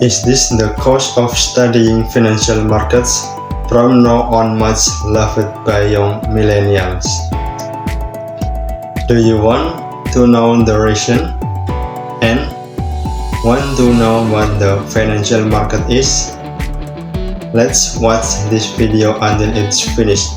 Is this the cost of studying financial markets from now on much loved by young millennials? Do you want to know the reason and want to know what the financial market is? Let's watch this video until it's finished.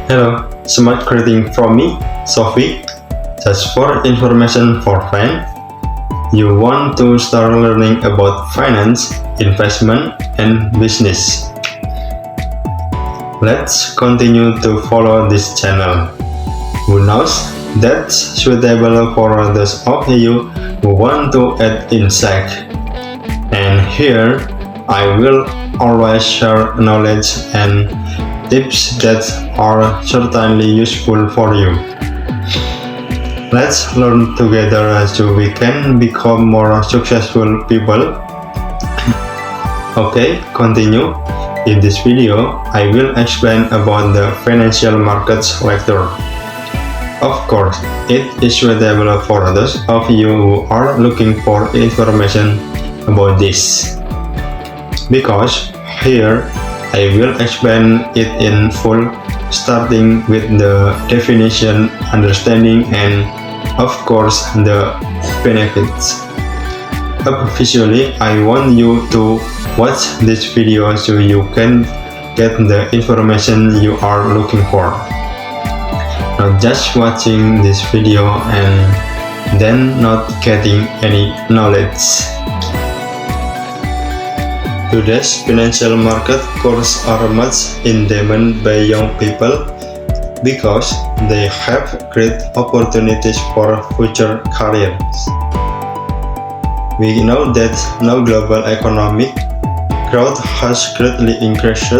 Hello, smart greeting from me, Sophie. Just for information for fun, you want to start learning about finance, investment, and business. Let's continue to follow this channel. Who knows, that's suitable for those of you who want to add insight. And here, I will always share knowledge and tips that are certainly useful for you. Let's learn together so we can become more successful people. Okay, continue. In this video, I will explain about the financial markets later. Of course, it is suitable for those of you who are looking for information about this. Because here, I will explain it in full, starting with the definition, understanding, and of course the benefits. Visually, I want you to watch this video so you can get the information you are looking for. Not just watching this video and then not getting any knowledge. Today's financial market courses are much in demand by young people because they have great opportunities for future careers. We know that now global economic growth has greatly increased,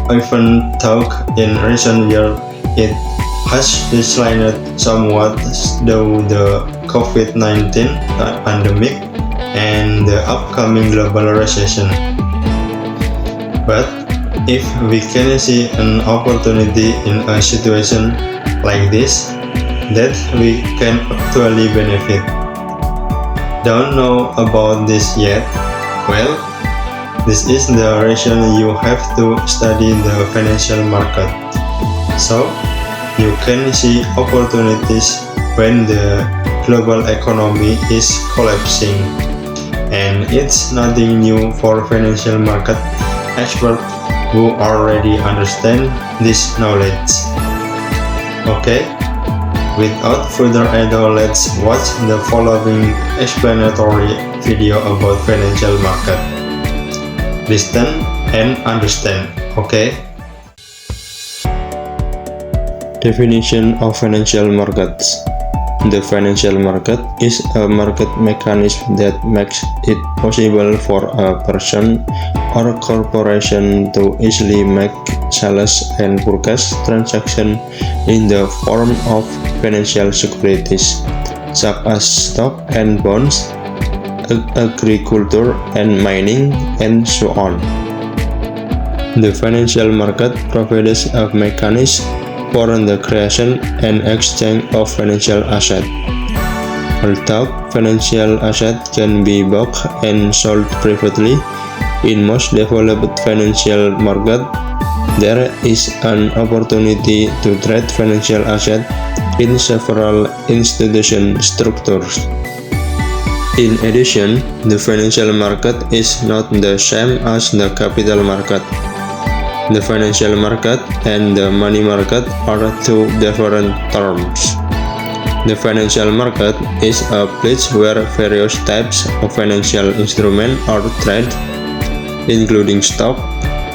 even though in recent years it has declined somewhat due to the COVID-19 pandemic and the upcoming global recession. But if we can see an opportunity in a situation like this, that we can actually benefit. Don't know about this yet? Well, this is the reason you have to study the financial market. So, you can see opportunities when the global economy is collapsing. And it's nothing new for financial market experts who already understand this knowledge. Okay, without further ado, let's watch the following explanatory video about financial market. Listen and understand, okay? Definition of financial markets. The financial market is a market mechanism that makes it possible for a person or corporation to easily make sales and purchase transactions in the form of financial securities, such as stock and bonds, agriculture and mining, and so on. The financial market provides a mechanism for the creation and exchange of financial assets. Although financial assets can be bought and sold privately, in most developed financial markets, there is an opportunity to trade financial assets in several institution structures. In addition, the financial market is not the same as the capital market. The financial market and the money market are two different terms. The financial market is a place where various types of financial instruments are traded, including stock,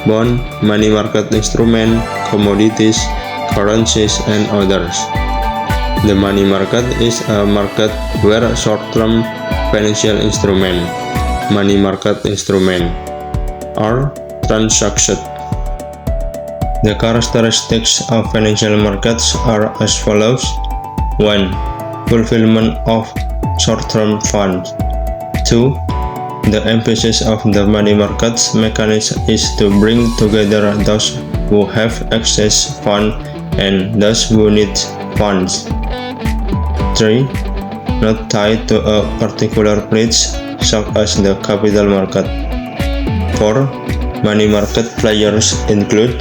bond, money market instruments, commodities, currencies, and others. The money market is a market where short-term financial instruments, money market instruments, are transacted. The characteristics of financial markets are as follows. 1. Fulfillment of short-term funds. 2. The emphasis of the money markets mechanism is to bring together those who have excess funds and those who need funds. 3. Not tied to a particular place, such as the capital market. 4. Money market players include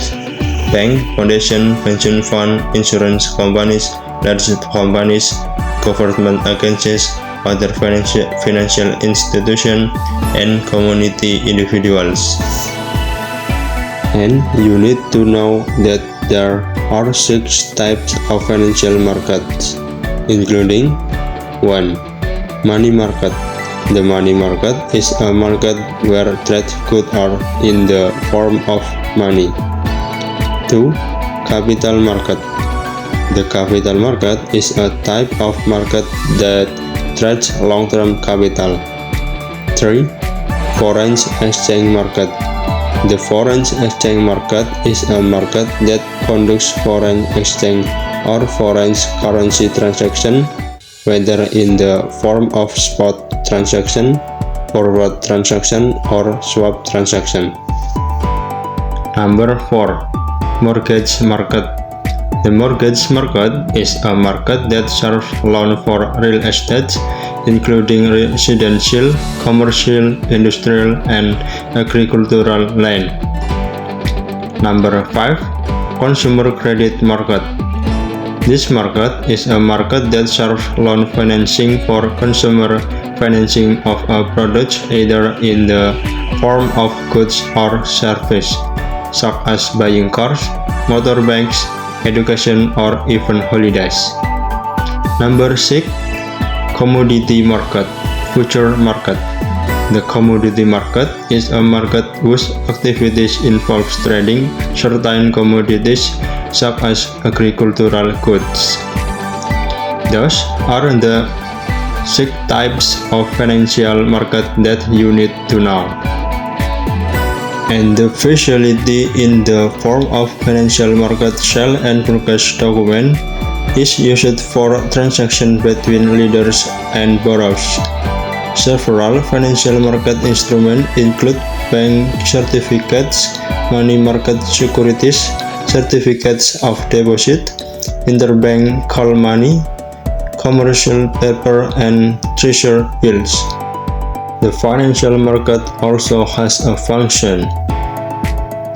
bank, foundation, pension fund, insurance companies, large companies, government agencies, other financial institutions, and community individuals. And you need to know that there are 6 types of financial markets, including 1. Money market. The money market is a market where trade goods are in the form of money. 2. Capital market. The capital market is a type of market that trades long-term capital. 3. Foreign exchange market. The foreign exchange market is a market that conducts foreign exchange or foreign currency transaction, whether in the form of spot transaction, forward transaction, or swap transaction. Number 4. Mortgage market. The mortgage market is a market that serves loan for real estate, including residential, commercial, industrial, and agricultural land. Number 5. Consumer credit market. This market is a market that serves loan financing for consumer financing of a product either in the form of goods or service, such as buying cars, motorbikes, education, or even holidays. Number 6. Commodity market, future market. The commodity market is a market whose activities involve trading certain commodities such as agricultural goods. Those are the 6 types of financial market that you need to know. And the facility in the form of financial market sale and purchase document is used for transactions between lenders and borrowers. Several financial market instruments include bank certificates, money market securities, certificates of deposit, interbank call money, commercial paper, and treasury bills. The financial market also has a function.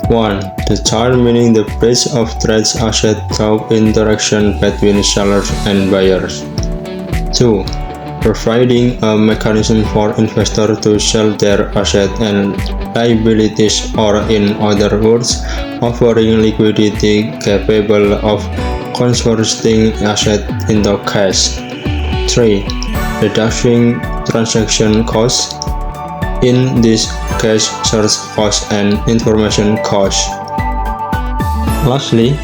1. Determining the price of trade assets through interaction between sellers and buyers. 2. Providing a mechanism for investors to sell their assets and liabilities, or in other words, offering liquidity capable of converting assets into cash. 3. Reducing transaction costs, in this case search costs and information costs. Lastly,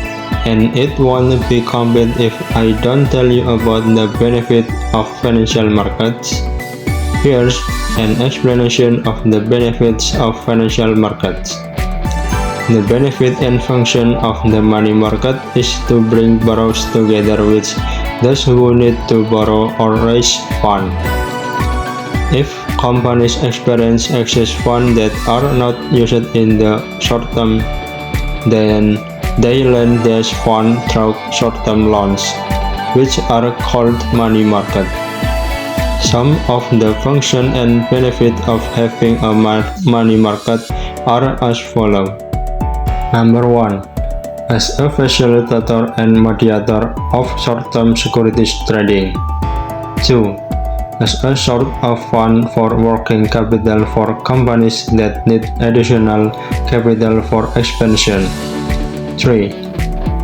and it won't be complete if I don't tell you about the benefit of financial markets. Here's an explanation of the benefits of financial markets. The benefit and function of the money market is to bring borrowers together with those who need to borrow or raise funds. If companies experience excess funds that are not used in the short term, then they lend these funds through short-term loans, which are called money market. Some of the function and benefit of having a money market are as follows. Number 1. As a facilitator and mediator of short-term securities trading. 2. As a source of fund for working capital for companies that need additional capital for expansion. 3.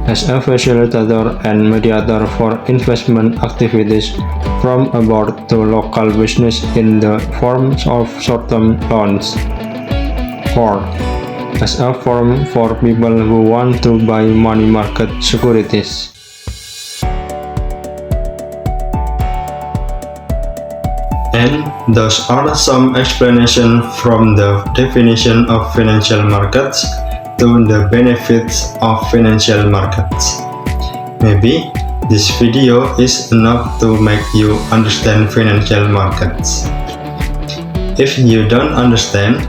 As a facilitator and mediator for investment activities from abroad to local business in the form of short-term loans. 4. As a firm for people who want to buy money market securities. And those are some explanations from the definition of financial markets to the benefits of financial markets. Maybe this video is enough to make you understand financial markets. If you don't understand,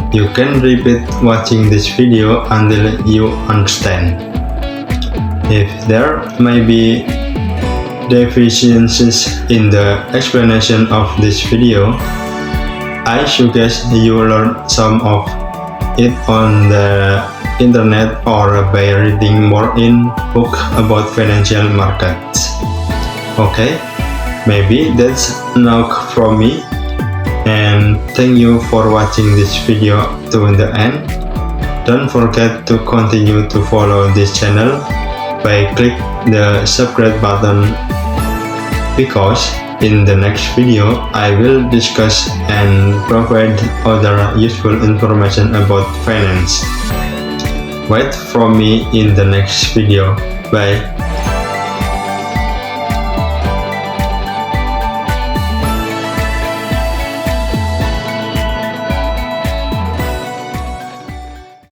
you can repeat watching this video until you understand. If there may be deficiencies in the explanation of this video, I suggest you learn some of it on the internet or by reading more in book about financial markets. Okay, maybe that's enough from me, and thank you for watching this video to the end. Don't forget to continue to follow this channel by click the subscribe button, because in the next video I will discuss and provide other useful information about finance. Wait for me in the next video. Bye.